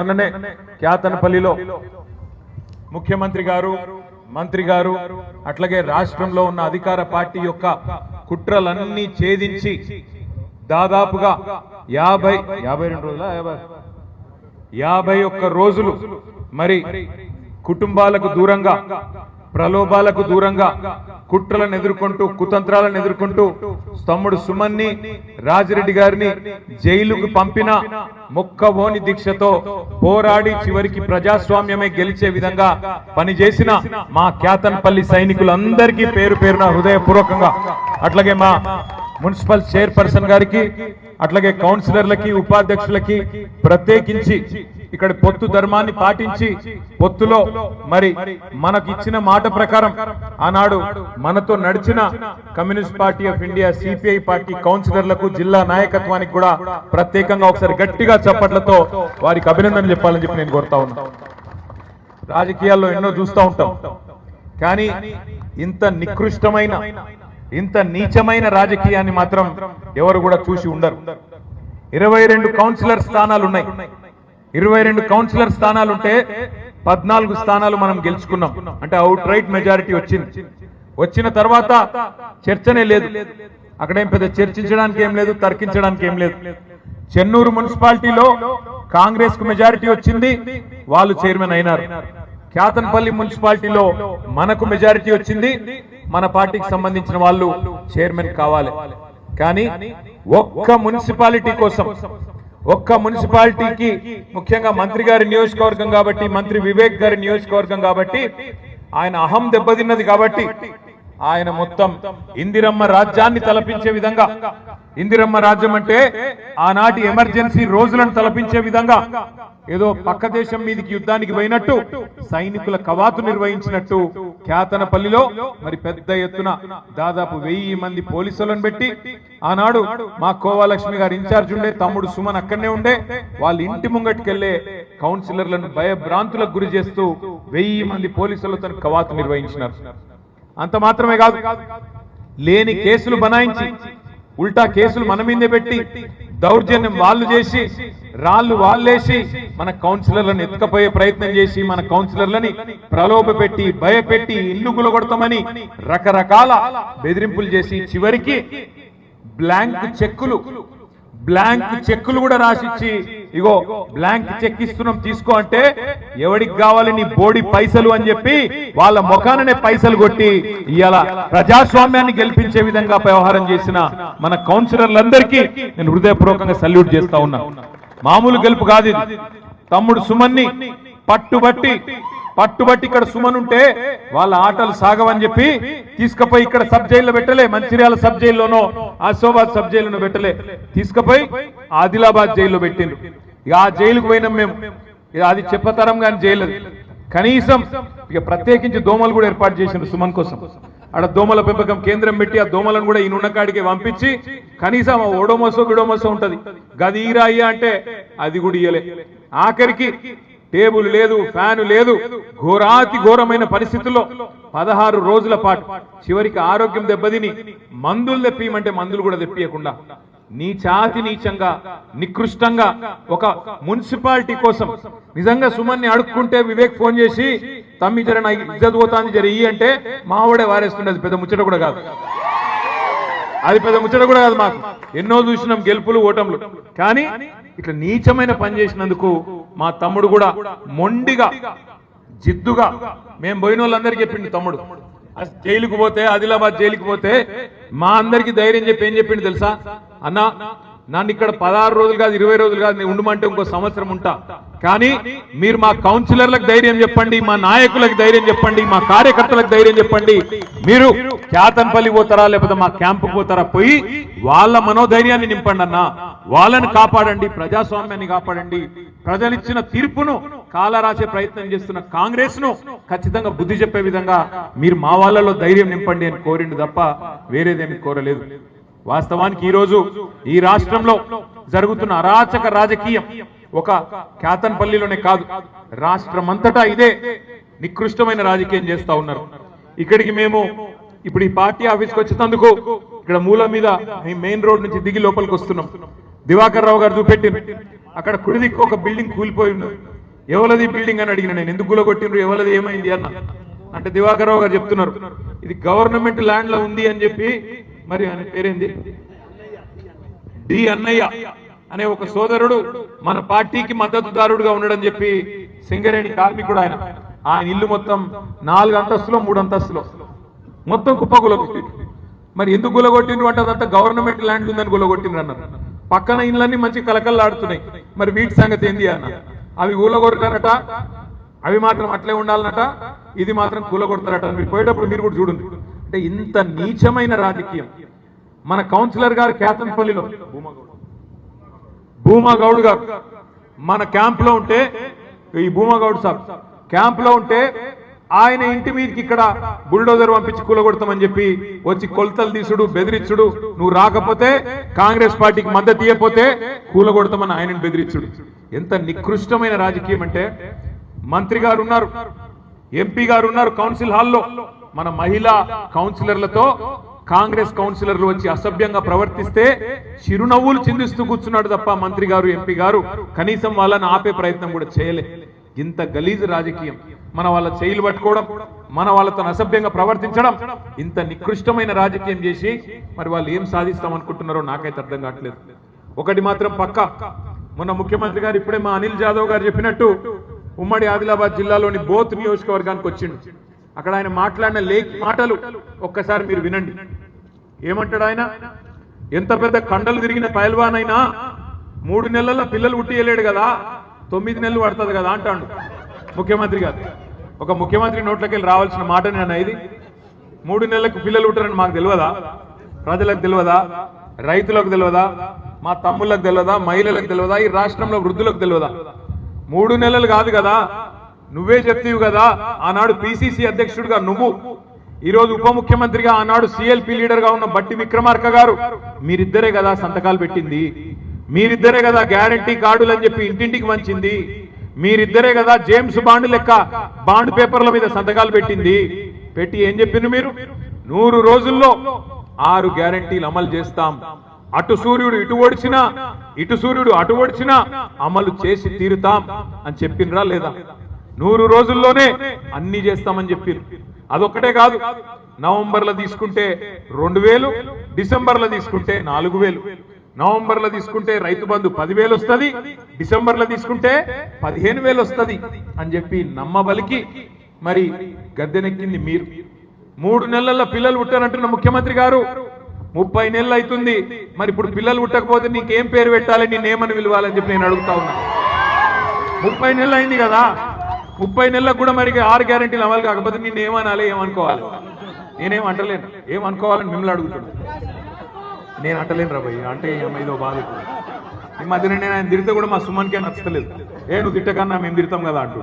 మొన్ననే క్యాతనపల్లిలో ముఖ్యమంత్రి గారు మంత్రి గారు అట్లాగే రాష్ట్రంలో ఉన్న అధికార పార్టీ యొక్క కుట్రలన్నీ ఛేదించి దాదాపుగా 51 రోజులు మరి కుటుంబాలకు దూరంగా ప్రలోభాలకు దూరంగా కుట్రలను ఎదుర్కొంటూ కుతంత్రాలను ఎదుర్కొంటూ తమ్ముడు సుమన్ని రాజిరెడ్డి గారిని జైలుకు పంపిన మొక్కవోని దీక్షతో పోరాడి చివరికి ప్రజాస్వామ్యమే గెలిచే విధంగా పనిచేసిన మా క్యాతనపల్లి సైనికులందరికీ పేరు పేరున హృదయపూర్వకంగా అట్లాగే మా మున్సిపల్ చైర్పర్సన్ గారికి అట్లాగే కౌన్సిలర్లకి ఉపాధ్యక్షులకి ప్రత్యేకించి ఇక్కడ పొత్తు ధర్మాన్ని పాటించి పొత్తులో మరి మనకు ఇచ్చిన మాట ప్రకారం ఆనాడు మనతో నడిచిన Communist Party of India CPI party కౌన్సిలర్లకు జిల్లా నాయకత్వానికి కూడా ప్రత్యేకంగా ఒకసారి గట్టిగా చప్పట్లతో వారికి అభినందనలు చెప్పాలని చెప్పి నేను కోరుతా ఉన్నా. రాజకీయాల్లో ఎన్నో చూస్తూ ఉంటాం, కానీ ఇంత నికృష్టమైన ఇంత నీచమైన రాజకీయాన్ని మాత్రం ఎవరు కూడా చూసి ఉండరు. 22 కౌన్సిలర్ స్థానాలు ఉన్నాయి. 22 కౌన్సిలర్ స్థానాలుంటే 14 స్థానాలు మనం గెలుచుకున్నాం, అంటే అవుట్ రైట్ మెజారిటీ వచ్చింది. వచ్చిన తర్వాత చర్చనే లేదు, అక్కడేం పెద్ద చర్చించడానికి ఏం లేదు, తర్కించడానికి ఏం లేదు. చెన్నూరు మున్సిపాలిటీలో కాంగ్రెస్ కు మెజారిటీ వచ్చింది, వాళ్ళు చైర్మన్ అయినారు. క్యాతనపల్లి మున్సిపాలిటీలో మనకు మెజారిటీ వచ్చింది, మన పార్టీకి సంబంధించిన వాళ్ళు చైర్మన్ కావాలి. కానీ ఒక్క మున్సిపాలిటీ కోసం, ఒక్క మున్సిపాలిటీకి ముఖ్యంగా మంత్రి గారి నియోజకవర్గం కాబట్టి, మంత్రి వివేక్ గారి నియోజకవర్గం కాబట్టి, ఆయన అహం దెబ్బతిన్నది కాబట్టి ఆయన మొత్తం ఇందిరమ్మ రాజ్యాన్ని తలపించే విధంగా, ఇందిరమ్మ రాజ్యం అంటే ఆనాటి ఎమర్జెన్సీ రోజులను తలపించే విధంగా ఏదో పక్క దేశం మీదకి యుద్ధానికి పోయినట్టు సైనికుల కవాతు నిర్వహించినట్టు క్యాతనపల్లిలో మరి పెద్ద ఎత్తున దాదాపు 1000 మంది పోలీసులను పెట్టి, ఆనాడు మా కోవాలక్ష్మి గారు ఇన్ఛార్జ్ ఉండే, తమ్ముడు సుమన్ అక్కడనే ఉండే, వాళ్ళ ఇంటి ముంగట్టుకెళ్లే కౌన్సిలర్లను భయభ్రాంతులకు గురి చేస్తూ 1000 మంది పోలీసులతో కవాతు నిర్వహించినారు. అంత మాత్రమే కాదు, లేని కేసులు బనాయించి ఉల్టా కేసులు మన మీదే పెట్టి దౌర్జన్యం వాళ్ళు చేసి రాళ్లు వాళ్ళేసి మన కౌన్సిలర్లను ఎత్తుకపోయే ప్రయత్నం చేసి మన కౌన్సిలర్లని ప్రలోభ పెట్టి భయపెట్టి ఇల్లు గులగొడతామని రకరకాల బెదిరింపులు చేసి చివరికి బ్లాంక్ చెక్కులు కూడా రాసిచ్చి, ఇగో బ్లాంక్ చెక్ ఇస్తున్నాం తీసుకో అంటే ఎవడికి కావాలి నీ బోడి పైసలు అని చెప్పి వాళ్ళ ముఖాననే పైసలు కొట్టి ఇవాళ ప్రజాస్వామ్యాన్ని గెలిపించే విధంగా వ్యవహారం చేసిన మన కౌన్సిలర్లందరికీ నేను హృదయపూర్వకంగా సల్యూట్ చేస్తా ఉన్నా. మామూలు గెలుపు కాదు ఇది. తమ్ముడు సుమన్ని పట్టుబట్టి ఇక్కడ సుమన్ ఉంటే వాళ్ళ ఆటలు సాగవని చెప్పి తీసుకుపోయి ఇక్కడ సబ్ జైల్లో పెట్టలే, మంచిర్యాల సబ్ జైల్లోనో ఆసిఫాబాద్ సబ్ జైల్లోనో పెట్టలే, తీసుకుపోయి ఆదిలాబాద్ జైల్లో పెట్టిండ్రు. ఇక ఆ జైలుకు పోయినాం మేము, అది చెప్పతరం కానీ జైలు. కనీసం ఇక ప్రత్యేకించి దోమలు కూడా ఏర్పాటు చేసిండ్రు సుమన్ కోసం. ఆడ దోమల పెంపకం కేంద్రం పెట్టి ఆ దోమలను కూడా ఈ నున్నకాడికి పంపించి కనీసం ఓడోమోసో విడోమోసో ఉంటది, గది ఈరాయ్యా అంటే అది కూడా ఇయ్యలే. ఆఖరికి టేబుల్ లేదు, ఫ్యాను లేదు, ఘోరాతి ఘోరమైన పరిస్థితుల్లో 16 రోజుల పాటు చివరికి ఆరోగ్యం దెబ్బతిని మందులు తెప్పియమంటే మందులు కూడా తెప్పియకుండా నీచంగా నికృష్టంగా ఒక మున్సిపాలిటీ కోసం నిజంగా సుమన్ని అడుక్కుంటే వివేక్ ఫోన్ చేసి తమ్మి జర నా ఇజ్జత్ పోతాంది జర ఇయ్యి అంటే మావాడే వారేస్తుండే. అది పెద్ద ముచ్చట కూడా కాదు, మాకు ఎన్నో చూసినాం గెలుపులు ఓటములు. కానీ ఇట్లా నీచమైన పని చేసినందుకు మా తమ్ముడు కూడా మొండిగా జిద్దుగా మేము పోయిన వాళ్ళందరికీ చెప్పిండు. తమ్ముడు జైలుకు పోతే, ఆదిలాబాద్ జైలుకు పోతే మా అందరికి ధైర్యం చెప్పి ఏం చెప్పిండు తెలుసా? అన్నా నన్ను ఇక్కడ 16 రోజులు కాదు 20 రోజులు కాదు నేను ఉండమంటే ఇంకో సంవత్సరం ఉంటా, కానీ మీరు మా కౌన్సిలర్లకు ధైర్యం చెప్పండి, మా నాయకులకు ధైర్యం చెప్పండి, మా కార్యకర్తలకు ధైర్యం చెప్పండి, మీరు క్యాతనపల్లి పోతారా లేకపోతే మా క్యాంపుకు పోతారా, పోయి వాళ్ళ మనోధైర్యాన్ని నింపండి అన్నా, వాళ్ళని కాపాడండి, ప్రజాస్వామ్యాన్ని కాపాడండి, ప్రజలిచ్చిన తీర్పును కాలరాసే ప్రయత్నం చేస్తున్న కాంగ్రెస్ ను ఖచ్చితంగా బుద్ధి చెప్పే విధంగా మీరు మా వాళ్ళలో ధైర్యం నింపండి అని కోరిండు తప్ప వేరేదేమి కోరలేదు. వాస్తవానికి ఈ రోజు ఈ రాష్ట్రంలో జరుగుతున్న అరాచక రాజకీయం ఒక క్యాతనపల్లిలోనే కాదు, రాష్ట్రమంతటా ఇదే నికృష్టమైన రాజకీయం చేస్తా ఉన్నారు. ఇక్కడికి మేము ఇప్పుడు ఈ పార్టీ ఆఫీస్కి వచ్చేందుకు ఇక్కడ మూల మీద మెయిన్ రోడ్ నుంచి దిగి లోపలికి వస్తున్నాం. దివాకర్ రావు గారు చూపెట్టింది అక్కడ కుడిదిక్కు ఒక బిల్డింగ్ కూలిపోయి ఉన్నది. ఎవలది బిల్డింగ్ అని అడిగిన నేను. ఎందుకు కూలగొట్టిండ్రు, ఎవలది, ఏమైంది అన్న అంటే దివాకర్ రావు గారు చెప్తున్నారు ఇది గవర్నమెంట్ ల్యాండ్ లో ఉంది అని చెప్పి. మరి ఆయన పేరేంది, డి అన్నయ్య అనే ఒక సోదరుడు మన పార్టీకి మద్దతుదారుడుగా ఉన్నాడని చెప్పి సింగరేణి కార్మికుడు ఆయన. ఆయన ఇల్లు మొత్తం 4 అంతస్తులో 3 అంతస్తులో మొత్తం కుప్పగులగొట్టి. మరి ఎందుకు గులగొట్టిండ్రు అంటే అదంతా గవర్నమెంట్ ల్యాండ్ ఉందని గులగొట్టిండ్రు అన్నారు. పక్కన ఇళ్ళన్నీ మంచి కలకల్లాడుతున్నాయి. మరి వీటి సంగతి ఏంది అన్న. అవి కూలగొడతారట, అవి మాత్రం అట్లే ఉండాలన్నట, ఇది మాత్రం కూలగొడతారట. మీరు పోయేటప్పుడు మీరు కూడా చూడండి. అంటే ఇంత నీచమైన రాజకీయం. మన కౌన్సిలర్ గారు కేతన్పల్లిలో భూమాగౌడ్ గారు మన క్యాంప్ లో ఉంటే, ఈ భూమాగౌడ్ సాబ్ క్యాంప్ లో ఉంటే ఆయన ఇంటి మీదకి ఇక్కడ బుల్డోజర్ పంపించి కూలగొడతామని చెప్పి వచ్చి కొలతలు తీసుడు, బెదిరించుడు, నువ్వు రాకపోతే కాంగ్రెస్ పార్టీకి మద్దతు ఇవ్వకపోతే కూలగొడతామని ఆయనను బెదిరించుడు. ఎంత నికృష్టమైన రాజకీయం అంటే. మంత్రి గారు ఉన్నారు, ఎంపీ గారు ఉన్నారు కౌన్సిల్ హాల్లో. మన మహిళా కౌన్సిలర్లతో కాంగ్రెస్ కౌన్సిలర్లు వచ్చి అసభ్యంగా ప్రవర్తిస్తే చిరునవ్వులు చిందిస్తూ కూర్చున్నాడు తప్ప మంత్రి గారు, ఎంపీ గారు కనీసం వాళ్ళని ఆపే ప్రయత్నం కూడా చేయలే. ఇంత గలీజు రాజకీయం. మన వాళ్ళ చేయిలు పట్టుకోవడం, మన వాళ్ళతో అసభ్యంగా ప్రవర్తించడం, ఇంత నికృష్టమైన రాజకీయం చేసి మరి వాళ్ళు ఏం సాధిస్తాం అనుకుంటున్నారో నాకైతే అర్థం కావట్లేదు. ఒకటి మాత్రం పక్కా, మొన్న ముఖ్యమంత్రి గారు ఇప్పుడే మా అనిల్ జాదవ్ గారు చెప్పినట్టు ఉమ్మడి ఆదిలాబాద్ జిల్లాలోని బోత్ నియోజకవర్గానికి వచ్చిండు. అక్కడ ఆయన మాట్లాడిన మాటలు ఒక్కసారి మీరు వినండి. ఏమంటాడు ఆయన? ఎంత పెద్ద కండలు తిరిగిన పైల్వాన్ అయినా 3 నెలల పిల్లలు పుట్టియలేడు కదా, 9 నెలలు పడుతుంది కదా అంటాడు ముఖ్యమంత్రి గారు. ఒక ముఖ్యమంత్రి నోట్లోకి వెళ్ళి రావాల్సిన మాట నేను ఇది. 3 నెలలకు పిల్లలు పుట్టారని మాకు తెలియదా? ప్రజలకు తెలియదా? రైతులకు తెలియదా? మా తమ్ముళ్ళకు తెలియదా? మహిళలకు తెలియదా? ఈ రాష్ట్రంలో వృద్ధులకు తెలియదా? 3 నెలలు కాదు కదా, నువ్వే చెప్తీవు కదా. ఆనాడు పిసిసి అధ్యక్షుడిగా నువ్వు, ఈరోజు ఉప ముఖ్యమంత్రిగా ఆనాడు సిఎల్పి లీడర్ గా ఉన్న బట్టి విక్రమార్క గారు, మీరిద్దరే కదా సంతకాలు పెట్టింది. మీరిద్దరే కదా గ్యారంటీ కార్డులు అని చెప్పి ఇంటింటికి వంచింది. మీరిద్దరే కదా జేమ్స్ బాండ్ లెక్క బాండ్ పేపర్ల మీద సంతకాలు పెట్టింది. పెట్టి ఏం చెప్పిండ్రు మీరు? 100 రోజుల్లో 6 గ్యారంటీలు అమలు చేస్తాం. అటు సూర్యుడు ఇటు ఓడిచినా, ఇటు సూర్యుడు అటు ఓడిచినా అమలు చేసి తీరుతాం అని చెప్పిండ్రా లేదా? 100 రోజుల్లోనే అన్ని చేస్తామని చెప్పారు. అదొక్కటే కాదు, నవంబర్లో తీసుకుంటే 2000, డిసెంబర్లో తీసుకుంటే 4000. నవంబర్లో తీసుకుంటే రైతు బంధు 10,000 వస్తుంది, డిసెంబర్లో తీసుకుంటే 15,000 వస్తుంది అని చెప్పి నమ్మబలికి మరి గద్దెనెక్కింది మీరు. 3 నెలల పిల్లలు పుట్టారంటున్న ముఖ్యమంత్రి గారు 30 నెలలు అవుతుంది. మరి ఇప్పుడు పిల్లలు పుట్టకపోతే నీకేం పేరు పెట్టాలి, నేనేమని పిలవాలని చెప్పి నేను అడుగుతా ఉన్నా. 30 నెలలు అయింది కదా, 30 నెలలకు కూడా మరి 6 గ్యారెంటీలు అమలు కాకపోతే నిన్ను ఏమనాలి, ఏమనుకోవాలి? నేనేం అంటలేను, ఏమనుకోవాలని మిమ్మల్ని అడుగుతున్నాను. నేను అంటలేను రా భయ్య, అంటే ఇదో బాధ. ఈ మధ్యన నేను ఆయన తిడితే కూడా మా సుమన్కే నచ్చలేదు. నువ్వు తిట్టకన్నా మేము తిడతాం కదా అంటూ.